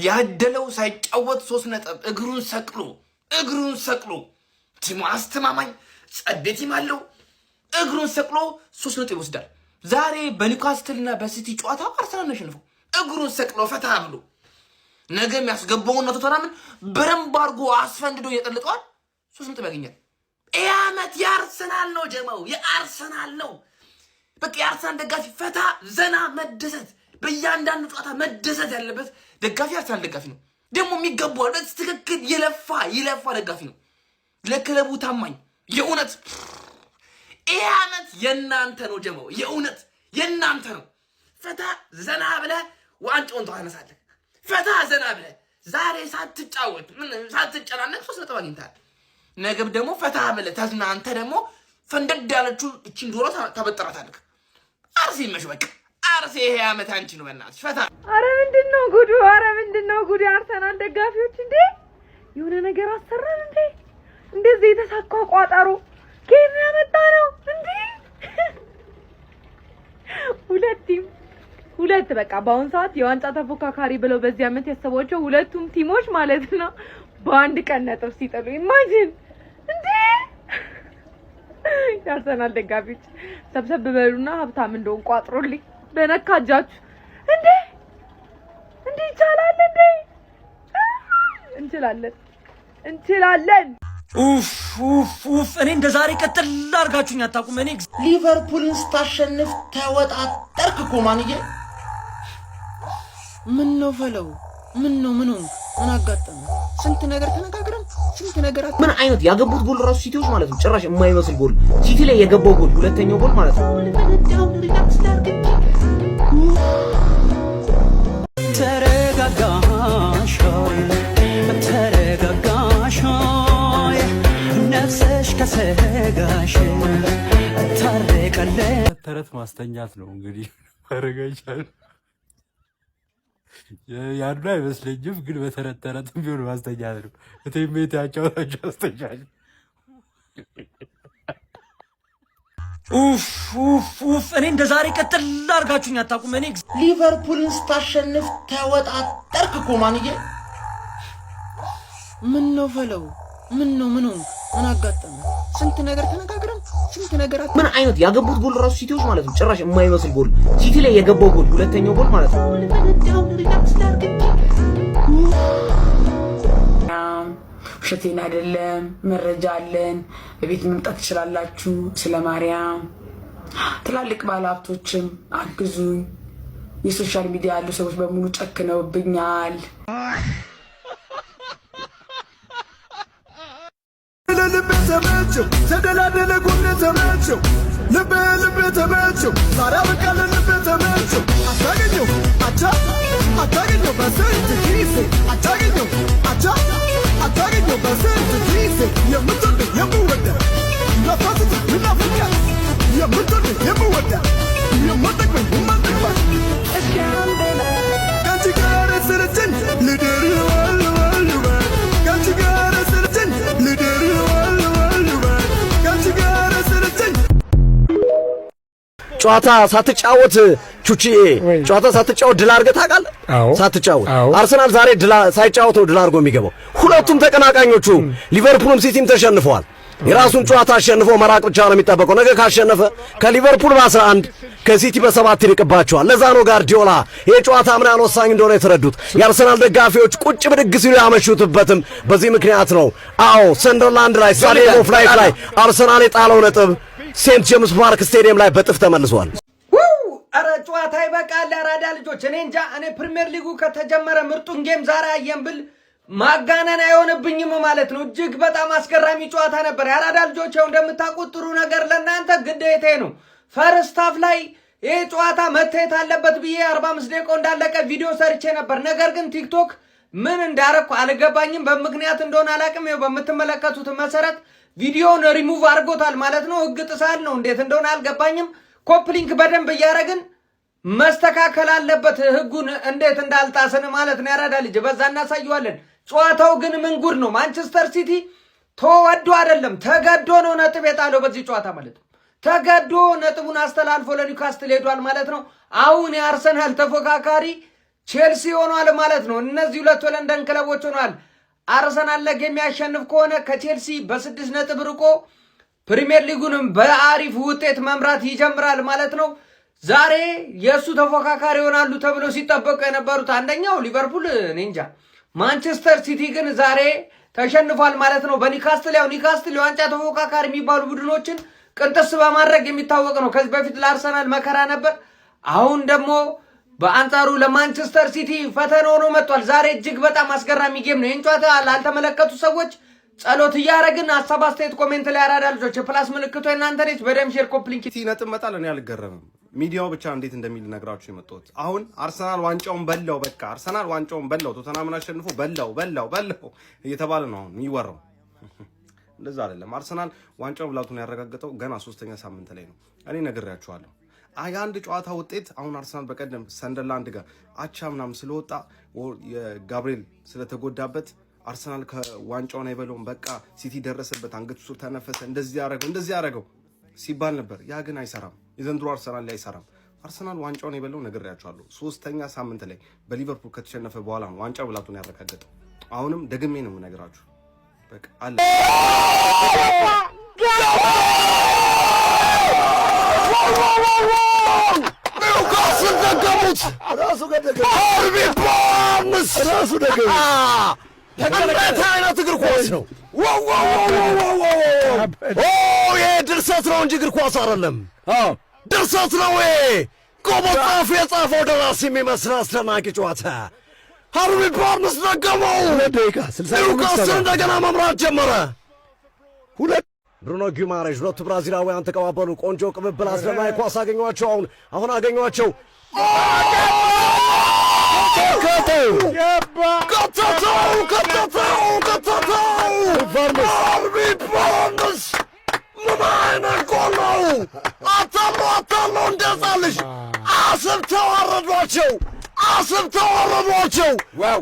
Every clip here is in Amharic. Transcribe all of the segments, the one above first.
ያደለው ሳይጫወት 3 ነጥብ እግሩን ሰቅሎ ቲሙ አስተማማኝ ጸደቲም አለው እግሩን ሰቅሎ 3 ነጥብ ይወስዳል። ዛሬ በኒውካስትልና በሲቲ ጨዋታ አርሰናል አሸንፈው እግሩን ሰቅሎ ፈታ ብሎ ነገም ያስገባውና ቶተናምን በረምብ አድርጎ አስፈንድዶ እየጠልጠዋል 3 ነጥብ ያገኛል። ያመት የአርሰናል ነው ጀማው የአርሰናል ነው። በቃ የአርሰናል ደጋፊ ፈታ ዘና መደሰት በእያንዳንዱ ጨዋታ መደሰት ያለበት ደጋፊ አርሰናል ደጋፊ ነው። ደግሞ የሚገባው በትክክል ይለፋ ደጋፊ ነው። ለክለቡ ታማኝ የእውነት ያመት የናንተ ነው ጀማው የእውነት የናንተ ነው። ፈታ ዘና ብለህ ዋንጫውን ታነሳለህ። ፈታ ዘና ብለህ ዛሬ ሳትጫወት ምን ሳትጨናነቅ 3 ነጥብ አግኝተሃል። ነገም ደግሞ ፈታ ብለህ ተዝናንተ ደግሞ ፈንደድ ያለችው እቺን ዶሮ ታበጥራታለህ። አርሲ መሽበቅ አርሲ ይሄ ዓመት አንቺ ነው በእናትሽ ፈታ። አረ ምንድነው ጉዱ? አረ ምንድነው ጉዱ? አርሰናል ደጋፊዎች እንዴ የሆነ ነገር አሰራን እንዴ? እንደዚህ የተሳካ ቋጠሮ ከየት ያመጣ ነው እንዴ? ሁለት በቃ በአሁን ሰዓት የዋንጫ ተፎካካሪ ብለው በዚህ ዓመት ያሰቧቸው ሁለቱም ቲሞች ማለት ነው በአንድ ቀን ነጥብ ሲጥሉ ኢማጂን እንዴ! የአርሰናል ደጋፊዎች ሰብሰብ በሉና ሀብታም እንደሆን ቋጥሮልኝ በነካጃችሁ እንዴ ይቻላል እንዴ? እንችላለን። ኡፍ እኔ እንደ ዛሬ ቀጥል አድርጋችሁኝ አታውቁም። እኔ ሊቨርፑልን ስታሸንፍ ተወጣጠርክ እኮ ማንዬ። ምን ነው ፈለው? ምን አጋጠመ? ስንት ነገር ተነጋግረን ስንት ነገር ምን አይነት ያገቡት ጎል ራሱ ሲቲዎች ማለት ነው ጭራሽ የማይመስል ጎል ሲቲ ላይ የገባው ጎል ሁለተኛው ጎል ማለት ነው። ተረጋጋሽ ነፍስሽ ከሰጋሽ ታረቀለ ተረት ማስተኛት ነው እንግዲህ አረጋይቻል ያዱ አይመስለኝም ግን በተረት ቢሆን ማስተኛት ነው። እቴሜት ያጫውታቸው አስተኛል። ኡፍ እኔ እንደ ዛሬ ቀጥል አድርጋችሁኝ አታውቁም። እኔ ሊቨርፑልን ስታሸንፍ ተወጣጠርክ እኮ ማንዬ። ምን ነው ፈለው? ምን አጋጠመ? ስንት ነገር ተነጋግረን ስንት ነገር ምን አይነት ያገቡት ጎል ራሱ ሲቲዎች ማለት ነው ጭራሽ የማይመስል ጎል ሲቲ ላይ የገባው ጎል ሁለተኛው ጎል ማለት ነው። ውሸቴን አይደለም፣ መረጃ አለን። በቤት መምጣት ትችላላችሁ። ስለ ማርያም ትላልቅ ባለሀብቶችም አግዙኝ። የሶሻል ሚዲያ ያሉ ሰዎች በሙሉ ጨክነውብኛል። ልቤ ተመቸው ተደላደለ ጎኔ ተመቸው ልቤ ተመቸው ዛሬ አበቃለ ልቤ ተመቸው አታገኘው አቻ አታገኘው በስንት ጊዜ አታገኘው አቻ አታገኘው በስንት ጊዜ የምትወድ የምወደ ለፋትት ልናፍቃ የምትወድ የምወደ የማጠቅበኝ የማጠቅባል ከአንቺ ጋር ስርችን ልድር ከአንቺ ጋር ስርችን ልድር ጨዋታ ሳትጫወት ቹቺ ጨዋታ ሳትጫወት ድል አድርገህ ታውቃለህ? ሳትጫወት አርሰናል ዛሬ ሳይጫወተው ድል አድርጎ የሚገባው ሁለቱም ተቀናቃኞቹ ሊቨርፑልም ሲቲም ተሸንፈዋል። የራሱን ጨዋታ አሸንፎ መራቅ ብቻ ነው የሚጠበቀው። ነገ ካሸነፈ ከሊቨርፑል በ11 ከሲቲ በ7 ይርቅባቸዋል። ለዛ ነው ጋርዲዮላ ይሄ ጨዋታ ምን ያህል ወሳኝ እንደሆነ የተረዱት። የአርሰናል ደጋፊዎች ቁጭ ብድግ ሲሉ ያመሹትበትም በዚህ ምክንያት ነው። አዎ ሰንደርላንድ ላይ ስታዲየም ኦፍ ላይት ላይ አርሰናል የጣለው ነጥብ ሴንት ጄምስ ፓርክ ስቴዲየም ላይ በጥፍ ተመልሷል። አረ ጨዋታ ይበቃል። አራዳ ልጆች እኔ እንጃ። እኔ ፕሪሚየር ሊጉ ከተጀመረ ምርጡን ጌም ዛሬ አየን ብል ማጋነን አይሆንብኝም ማለት ነው። እጅግ በጣም አስገራሚ ጨዋታ ነበር። የአራዳ ልጆች ያው እንደምታውቁት ጥሩ ነገር ለእናንተ ግዴታዬ ነው። ፈርስት ሃፍ ላይ ይሄ ጨዋታ መታየት አለበት ብዬ 45 ደቂቃ እንዳለቀ ቪዲዮ ሰርቼ ነበር። ነገር ግን ቲክቶክ ምን እንዳረኩ አልገባኝም። በምክንያት እንደሆነ አላቅም። ይኸው በምትመለከቱት መሰረት ቪዲዮውን ሪሙቭ አድርጎታል ማለት ነው። ህግ ጥሳል ነው እንዴት እንደሆነ አልገባኝም። ኮፕሊንክ በደንብ እያደረግን መስተካከል አለበት ህጉን እንዴት እንዳልጣስን ማለት ነው። ያራዳ ልጅ በዛ እናሳየዋለን። ጨዋታው ግን ምን ጉድ ነው! ማንቸስተር ሲቲ ተወዶ አይደለም ተገዶ ነው ነጥብ የጣለው በዚህ ጨዋታ ማለት ነው። ተገዶ ነጥቡን አስተላልፎ ለኒውካስትል ሄዷል ማለት ነው። አሁን የአርሰናል ተፎካካሪ ቼልሲ ሆኗል ማለት ነው። እነዚህ ሁለት ለንደን ክለቦች ሆኗል። አርሰናል ነገ የሚያሸንፍ ከሆነ ከቼልሲ በ6 ነጥብ ርቆ ፕሪሚየር ሊጉንም በአሪፍ ውጤት መምራት ይጀምራል ማለት ነው። ዛሬ የእሱ ተፎካካሪ ይሆናሉ ተብሎ ሲጠበቁ የነበሩት አንደኛው ሊቨርፑል እንጃ፣ ማንቸስተር ሲቲ ግን ዛሬ ተሸንፏል ማለት ነው በኒካስትል። ያው ኒካስትል የዋንጫ ተፎካካሪ የሚባሉ ቡድኖችን ቅንጥስ በማድረግ የሚታወቅ ነው። ከዚህ በፊት ለአርሰናል መከራ ነበር። አሁን ደግሞ በአንጻሩ ለማንቸስተር ሲቲ ፈተና ሆኖ መጥቷል። ዛሬ እጅግ በጣም አስገራሚ ጌም ነው። ይህን ጨዋታ ላልተመለከቱ ሰዎች ጸሎት እያደረግን ሀሳብ አስተያየት ኮሜንት ላይ አራዳ ልጆች የፕላስ ምልክቶ እናንተ ነች በደም ሼር ኮፕሊንክ ነጥብ መጣል እኔ አልገረምም። ሚዲያው ብቻ እንዴት እንደሚል ነግራችሁ የመጣሁት አሁን አርሰናል ዋንጫውን በላው፣ በቃ አርሰናል ዋንጫውን በላው፣ ቶተናምን አሸንፎ በላው እየተባለ ነው አሁን የሚወራው። እንደዛ አይደለም። አርሰናል ዋንጫውን ብላቱን ያረጋገጠው ገና 3ኛ ሳምንት ላይ ነው። እኔ ነግሬያችኋለሁ። አንድ ጨዋታ ውጤት አሁን አርሰናል በቀደም ሰንደርላንድ ጋር አቻ ምናምን ስለወጣ የጋብሪኤል ስለተጎዳበት አርሰናል ከዋንጫውን አይበለውም፣ በቃ ሲቲ ደረሰበት፣ አንገቱ ስር ተነፈሰ፣ እንደዚህ ያደረገው ሲባል ነበር። ያ ግን አይሰራም። የዘንድሮ አርሰናል ላይ አይሰራም። አርሰናል ዋንጫውን የበለው ነግሬያችኋለሁ። 3ኛ ሳምንት ላይ በሊቨርፑል ከተሸነፈ በኋላ ነው ዋንጫ ብላቱን ያረጋገጠው። አሁንም ደግሜ ነው የምነግራችሁ። በቃ አለ ኒውካስል ደገሙት። ራሱ ደገሙት። እንዴት አይነት እግር ኳስ ነው! ይሄ ድርሰት ነው እንጂ እግር ኳስ አይደለም። ድርሰት ነው ይሄ። ቆመጣፍ የጻፈው ደራሲ የሚመስል አስደናቂ ጨዋታ። ሃርቪ ባርንስ ደገመው። ኒውካስል እንደገና መምራት ጀመረ። ብሩኖ ጊማሬሽ፣ ሁለቱ ብራዚላውያን ተቀባበሉ። ቆንጆ ቅብብል፣ አስደናቂ ኳስ አገኟቸው። አሁን አገኟቸው። ከተተው ሃርቪ ባርንስ ምን አይነት ጎል ነው! አታሎ እንደዛልሽ አስብተው አረዷቸው፣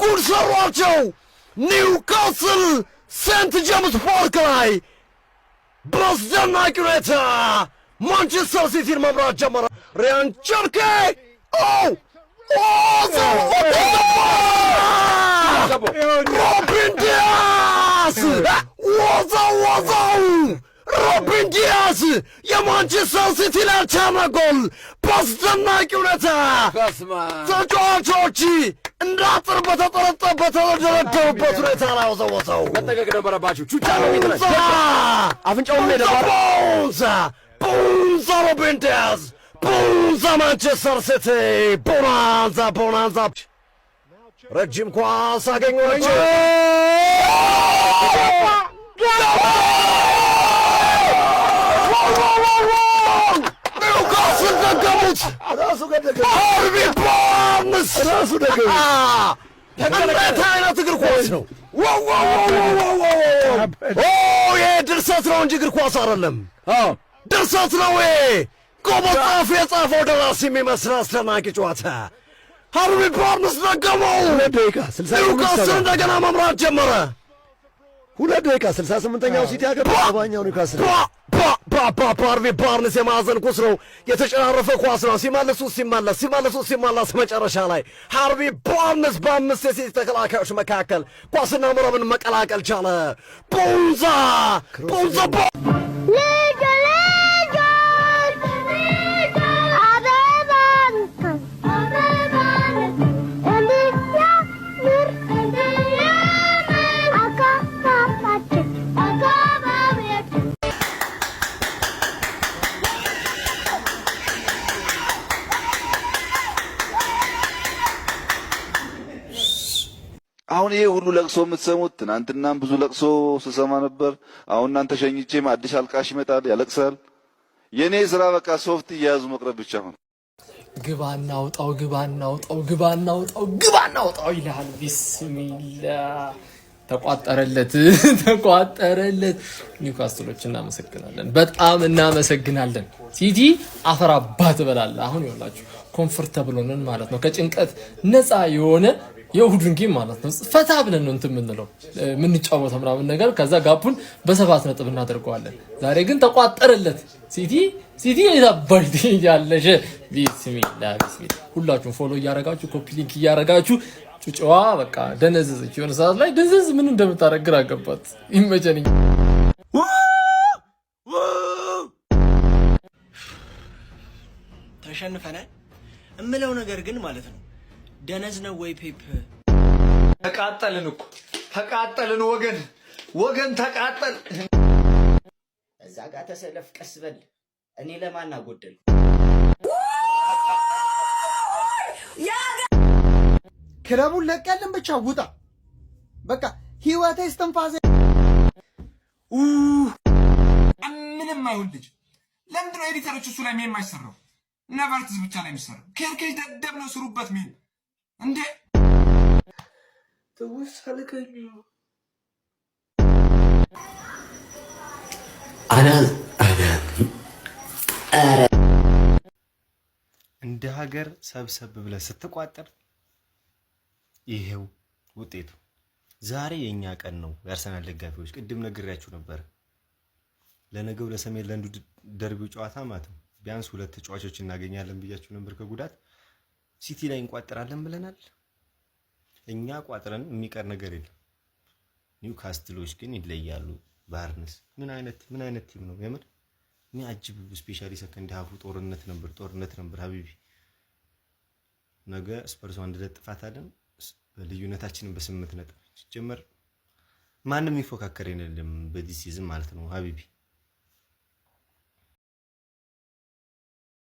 ጉድ ሰሯቸው። ኒውካስል ሴንት ጄምስ ፓርክ ላይ በአስደናቂ ሁኔታ ማንቸስተር ሲቲን መምራት ጀመረ። ሪያን ቸርኬ ሮቢን ዲያስ ወዛው ሮቢን ዲያስ የማንቸስተር ሲቲ ላቻና ጎል በአስደናቂ ሁኔታ ተጫዋቾች እንዳጥር በተደረደሩበት ሁኔታ ላይ ወዘወዘው። መጠንቀቅ ነበረባችሁ። ቹቻ ነው ሚትነስ አፍንጫውን ቦንዛ ሮቢን ዲያስ ቦንዛ ማንቸስተር ሲቲ ቦናንዛ ረጅም ኳስ አገኘኋቸው። ኒውካስል ደገሙት። ሃርቪ ባርንስ ራሱ ደገሙት። እንዴት አይነት እግር ኳስ ነው! ይሄ ድርሰት ነው እንጂ እግር ኳስ አይደለም። ድርሰት ነው ይሄ። ቆመጣፍ የጻፈው ደራሲ የሚመስል አስደናቂ ጨዋታ። ሃርቪ ባርንስ ደገመው። ኒውካስል እንደገና መምራት ጀመረ። 2 ደቂቃ 68ኛው ሲቲ ያገባ 70ኛው ኒውካስል። ሃርቪ ባርንስ የማዕዘን ኳስ ነው፣ የተጨራረፈ ኳስ ነው። ሲመለሱ መጨረሻ ላይ ሃርቪ ባርንስ በ5 የሲቲ ተከላካዮች መካከል ኳስና መረብን መቀላቀል ቻለ። ቦንዛ አሁን ይሄ ሁሉ ለቅሶ የምትሰሙት ትናንትናም ብዙ ለቅሶ ስሰማ ነበር። አሁን እናንተ ሸኝቼም አዲስ አልቃሽ ይመጣል ያለቅሳል። የኔ ስራ በቃ ሶፍት እያያዙ መቅረብ ብቻ ነው። ግባና አውጣው ይላል። ቢስሚላህ ተቋጠረለት። ኒውካስትሎች እናመሰግናለን፣ በጣም እናመሰግናለን። ሲቲ አፈር አባት በላለ። አሁን ይኸውላችሁ ኮምፎርታብል ሆነን ማለት ነው፣ ከጭንቀት ነፃ የሆነ የእሁዱን ጌም ማለት ነው ፈታ ብለን ነው እንትን የምንለው የምንጫወተው ምናምን ነገር። ከዛ ጋፑን በ7 ነጥብ እናደርገዋለን። ዛሬ ግን ተቋጠረለት ሲቲ ሲቲ የታባይት ያለሽ ቢስሚላ ቢስሚላ። ሁላችሁም ፎሎ እያረጋችሁ ኮፒ ሊንክ እያረጋችሁ ጩጫዋ በቃ ደነዘዘች። የሆነ ሰዓት ላይ ደነዘዝ ምን እንደምታረግ ግራ ገባት። ይመቸኝ። ተሸንፈናል እምለው ነገር ግን ማለት ነው ደነዝ ነው ወይ ፔፕ? ተቃጠልን እኮ ተቃጠልን። ወገን ተቃጠል። እዛ ጋር ተሰለፍ፣ ቀስ በል። እኔ ለማን አጎደል? ክለቡን ለቀልን ብቻ ውጣ። በቃ ህይወቴ እስትንፋሴ ምንም አይሁን ልጅ። ለምንድን ነው ኤዲተሮች እሱ ላይ ሜም አይሰራው? ነቨርትስ ብቻ ላይ የሚሰራው? ኬርኬጅ ደደብ ነው፣ ስሩበት ሜም እንዴ ተወሰልከኝ። እንደ ሀገር ሰብሰብ ብለህ ስትቋጠር ይሄው ውጤቱ። ዛሬ የኛ ቀን ነው የአርሰናል ደጋፊዎች። ቅድም ነግሬያችሁ ነበር። ለነገው ለሰሜን ለንዱ ደርቢው ጨዋታ ማለት ነው ቢያንስ 2 ተጫዋቾች እናገኛለን ብያችሁ ነበር ከጉዳት። ሲቲ ላይ እንቋጥራለን ብለናል። እኛ ቋጥረን የሚቀር ነገር የለም። ኒውካስትሎች ግን ይለያሉ። ባርነስ ምን አይነት ቲም ነው የምር የሚያጅብ። ስፔሻሊ ሰከንድ ሃፉ ጦርነት ነበር ሀቢቢ። ነገ ስፐርስ 1 ጥፋት አለን። ልዩነታችንን በ8 ነጥብ ጀመር። ማንም ይፎካከር የለም በዚህ ሲዝን ማለት ነው ሀቢቢ።